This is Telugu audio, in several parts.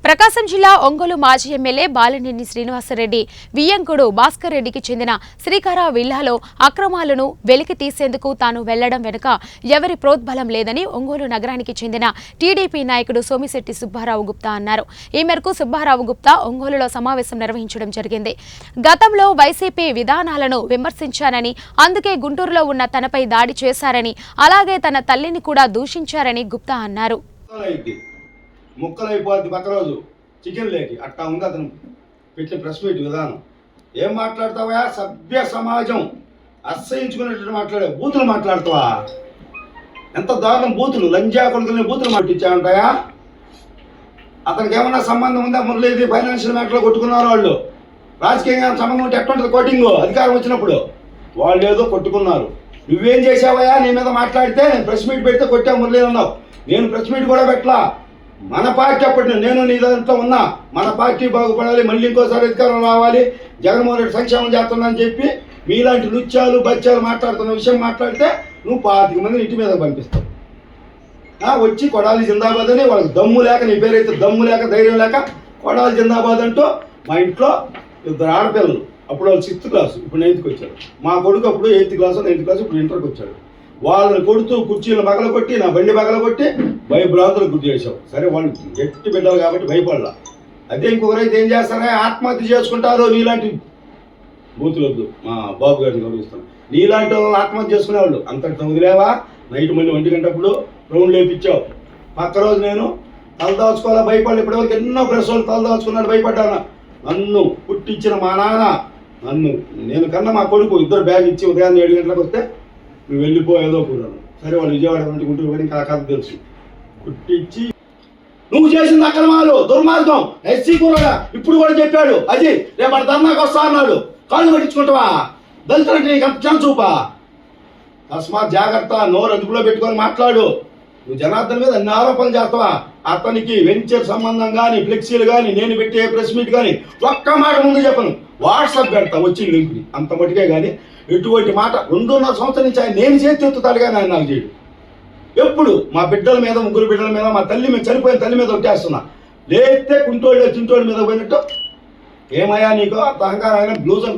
ప్రకాశం జిల్లా ఒంగోలు మాజీ ఎమ్మెల్యే బాలినేని శ్రీనివాసరెడ్డి వియ్యంకుడు భాస్కర్ రెడ్డికి చెందిన శ్రీకర విల్లాలో అక్రమాలను వెలికి తీసేందుకు తాను వెళ్లడం వెనుక ఎవరి ప్రోద్బలం లేదని ఒంగోలు నగరానికి చెందిన టీడీపీ నాయకుడు సోమిశెట్టి సుబ్బారావు గుప్తా అన్నారు. ఈ మేరకు సుబ్బారావు గుప్తా ఒంగోలులో సమావేశం నిర్వహించడం జరిగింది. గతంలో వైసీపీ విధానాలను విమర్శించానని, అందుకే గుంటూరులో ఉన్న తనపై దాడి చేశారని, అలాగే తన తల్లిని కూడా దూషించారని గుప్తా అన్నారు. ముక్కలైపోద్ది పక్క రోజు చికెన్ లేకి అట్టా ఉంది అతను పెట్టిన ప్రెస్ మీట్ విధానం. ఏం మాట్లాడతావా? సభ్య సమాజం అసహించుకునేటట్టు మాట్లాడే బూతులు మాట్లాడతావా? ఎంత దారుణం! బూతులు, లంజా కొడుకునే బూతులు మాట్లాడిచ్చాయంటాయా? అతనికి ఏమన్నా సంబంధం ఉందా? మురళీది ఫైనాన్షియల్ మ్యాటర్లో కొట్టుకున్నారు వాళ్ళు. రాజకీయంగా సంబంధం ఉంటే ఎట్లుంటుంది కోటింగ్? అధికారం వచ్చినప్పుడు వాళ్ళు ఏదో కొట్టుకున్నారు. నువ్వేం చేసావయ్యా? నీ మీద మాట్లాడితే నేను ప్రెస్ మీట్ పెడితే కొట్టా మురళీ అన్నావు. నేను ప్రెస్ మీట్ కూడా పెట్టలా. మన పార్టీ అప్పటి నేను నీ దాంట్లో ఉన్నా, మన పార్టీ బాగుపడాలి, మళ్ళీ ఇంకోసారి అధికారం రావాలి, జగన్మోహన్ రెడ్డి సంక్షేమం చేస్తున్నా అని చెప్పి మీలాంటి లుచ్చాలు బచ్చాలు మాట్లాడుతున్న విషయం మాట్లాడితే నువ్వు 25 మందిని ఇంటి మీద పంపిస్తావు. వచ్చి కొడాలి జిందాబాద్ అని వాళ్ళకి దమ్ము లేక, నీ పేరైతే దమ్ము లేక ధైర్యం లేక కొడాలి జిందాబాద్ అంటూ మా ఇంట్లో 2 ఆడపిల్లలు, అప్పుడు వాళ్ళు 6th క్లాసు, ఇప్పుడు 9th వచ్చాడు. మా కొడుకు అప్పుడు 8th క్లాసు, 9th క్లాసు, ఇప్పుడు ఇంటర్కి వచ్చాడు. వాళ్ళని కొడుతూ కుర్చీలు పగలగొట్టి, నా బండి పగలగొట్టి భయభ్రాంతులకు గుర్తు చేశావు. సరే, వాళ్ళు గట్టి బిడ్డలు కాబట్టి భయపడలా. అదే ఇంకొకరైతే ఏం చేస్తారా? ఆత్మహత్య చేసుకుంటారు. నీలాంటి బూతులొద్దు, మా బాబు గారిని గౌరవిస్తాను. నీలాంటి వాళ్ళు ఆత్మహత్య చేసుకునేవాళ్ళు అంతటితో వదిలేవా? నైట్ మళ్ళీ 1 గంటప్పుడు రౌండ్ లేపించావు. పక్క రోజు నేను తలదాచుకోవాలా భయపడలే. ఇప్పటివరకు ఎన్నో ప్రెస్ వాళ్ళు తలదాచుకున్నాడు, భయపడ్డాను. నన్ను పుట్టించిన మా నాన్న, నేను కన్నా మా కొడుకు ఇద్దరు బ్యాగ్ ఇచ్చి ఉదయాన్నే 7 గంటలకు వస్తే నువ్వు వెళ్ళిపోయేదో కూడాను. సరే, వాళ్ళు విజయవాడ నుండి గుంటూరు పోయి ఇంకా కథ తెలుసు. కుట్టించి నువ్వు చేసిన అక్రమాలు, దుర్మార్గం, ఎస్సీ కూడా ఇప్పుడు కూడా చెప్పాడు. అది రేపు ధర్నాకు వస్తా అన్నాడు. కాళ్ళు పట్టించుకుంటావా? దళితులంటే నీకు అంత ఛాన్స్ చూపా? తస్మాత్ జాగ్రత్త, నోరు అదుపులో పెట్టుకొని మాట్లాడు. నువ్వు జనార్దన్ మీద అన్ని ఆరోపణలు చేస్తావా? అతనికి వెంచర్ సంబంధం కానీ, ఫ్లెక్సీలు కానీ, నేను పెట్టే ప్రెస్ మీట్ కానీ ఒక్క మాట ముందు చెప్పను. వాట్సాప్ పెడతా వచ్చిన లింక్ని, అంత మటుకే కానీ ఎటువంటి మాట 2.5 సంవత్సరం నుంచి ఆయన నేను చేతి ఎత్తుతాడు కానీ ఆయన నాకు చేయడు. ఎప్పుడు మా బిడ్డల మీద, 3 బిడ్డల మీద, మా తల్లి మీద, చనిపోయిన తల్లి మీద ఒట్టేస్తున్నా. లేస్తే కుంటోళ్ళు చింటోళ్ళ మీద పోయినట్టు ఏమయ్యా నీకు అంత అహంకారం? అయినా బ్లూజ్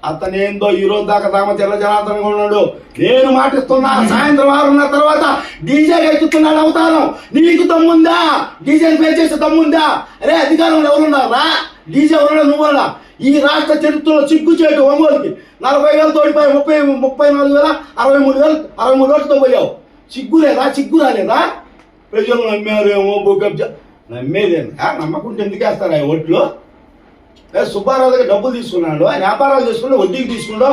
అతనేందో ఈ రోజు దాకా రామచర్ల జనార్దన్ ఉన్నాడు. నేను మాటిస్తున్నా, సాయంత్రం 6:30 తర్వాత డీజే ఎత్తుతున్నాడు అవతారం. నీకు దమ్ముందా? డీజేని పే చేసే దమ్ముందా? అరే, అధికారంలో ఎవరున్నారా? డీజే ఎవరున్నా? నువ్వన్నా? ఈ రాష్ట్ర చరిత్రలో సిగ్గుచేటు ఒంగోలుకి 40,000 తోడిపోయి 34,000, 63 ఓట్లతో పోయావు. సిగ్గు లేదా? సిగ్గు రాలేదా? ప్రజలు నమ్మారేమో, భూకబ్జా నమ్మేదేనా? నమ్మకుంటే ఎందుకు వేస్తారా ఓట్లు? సుబ్బారావు దగ్గర డబ్బులు తీసుకున్నాడు, ఆయన వ్యాపారాలు తీసుకుంటే వడ్డీకి తీసుకుంటో,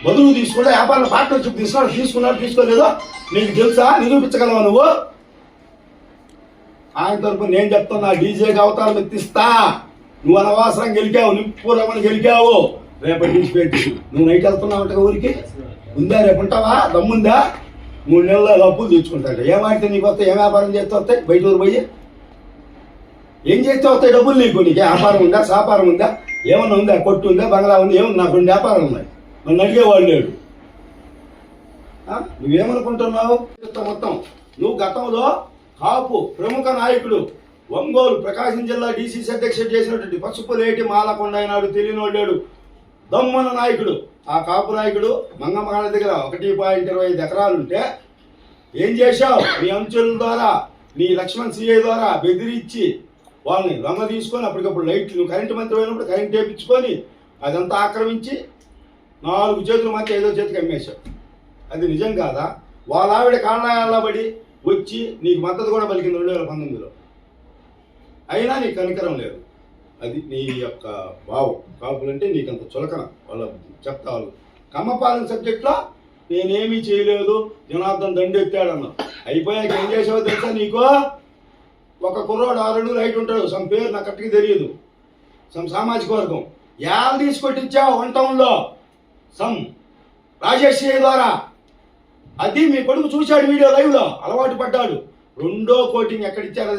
బదులు తీసుకుంటో, వ్యాపారాల పార్ట్నర్షిప్ తీసుకున్నాడు తీసుకోలేదో నీకు తెలుసా? నిరూపించగలవా నువ్వు? ఆయన తరపున నేను చెప్తున్నా, డీజేకి అవతారం ఎత్తిస్తా. నువ్వు అనవసరం గెలికావు, నిప్పురమని గెలికావు. రేపటి నుంచి పెట్టి నువ్వు నైట్ వెళ్తున్నావు ఊరికి ఉందా? రేపు ఉంటావా? దమ్ముందా? 3 నెలల అప్పులు తెచ్చుకుంటాడు. ఏమాడితే నీకు వస్తాయి? ఏం వ్యాపారం చేస్తే వస్తాయి? బయట ఊరు పోయి ఏం చేస్తే వస్తాయి డబ్బులు? నీకు వ్యాపారం ఉందా? వ్యాపారం ఉందా? ఏమన్నా ఉందా? కొట్టు ఉందా? బంగ్లా ఉంది? ఏముంది? నాకు 2 వ్యాపారాలు ఉన్నాయి. నన్ను అడిగేవాడు లేడు. నువ్వేమనుకుంటున్నావు? మొత్తం నువ్వు గతంలో కాపు ప్రముఖ నాయకుడు, ఒంగోలు ప్రకాశం జిల్లా డీసీసీ అధ్యక్షుడు చేసినటువంటి పసుపులేటి మాలకొండ నాడు తెలియనోళ్ళాడు, దమ్మున్న నాయకుడు. ఆ కాపు నాయకుడు మంగమ్మగారి దగ్గర 1.25 ఎకరాలుంటే ఏం చేశావు? నీ అంచుల ద్వారా, నీ లక్ష్మణ్ సిఐ ద్వారా బెదిరించి వాళ్ళని లొంగ తీసుకొని అప్పటికప్పుడు లైట్లు, కరెంటు మంత్రి అయినప్పుడు కరెంట్ వేయించుకొని అదంతా ఆక్రమించి 4 చేతుల మధ్య 5వ చేతికి అమ్మేశావు. అది నిజం కాదా? వాళ్ళ ఆవిడ కాళ్ళబడి వచ్చి నీకు మద్దతు కూడా పలికింది 2019లో. అయినా నీకు కనికరం లేదు. అది నీ యొక్క భావం. కాపులంటే నీకంత చులకన. వాళ్ళ చెప్తా వాళ్ళు కమ్మపాలెం సబ్జెక్ట్లో నేనేమీ చేయలేదు, జనార్దన్ దండెత్తాడన్నా. అయిపోయాక ఏం చేసావో తెలుసా నీకు? ఒక కుర్రోడు 6 అడుగులు హైట్ ఉంటాడు, సమ్ పేరు నాకు కరెక్ట్గా తెలియదు, సమ్ సామాజిక వర్గం, యాళ్ళు తీసుకొట్టించావు 1 టౌన్లో సమ్ రాజేష్ ద్వారా. అది మీ కొడుకు చూశాడు వీడియో లైవ్లో, అలవాటు పడ్డాడు. 2వ కోటింగ్ ఎక్కడిచ్చారు?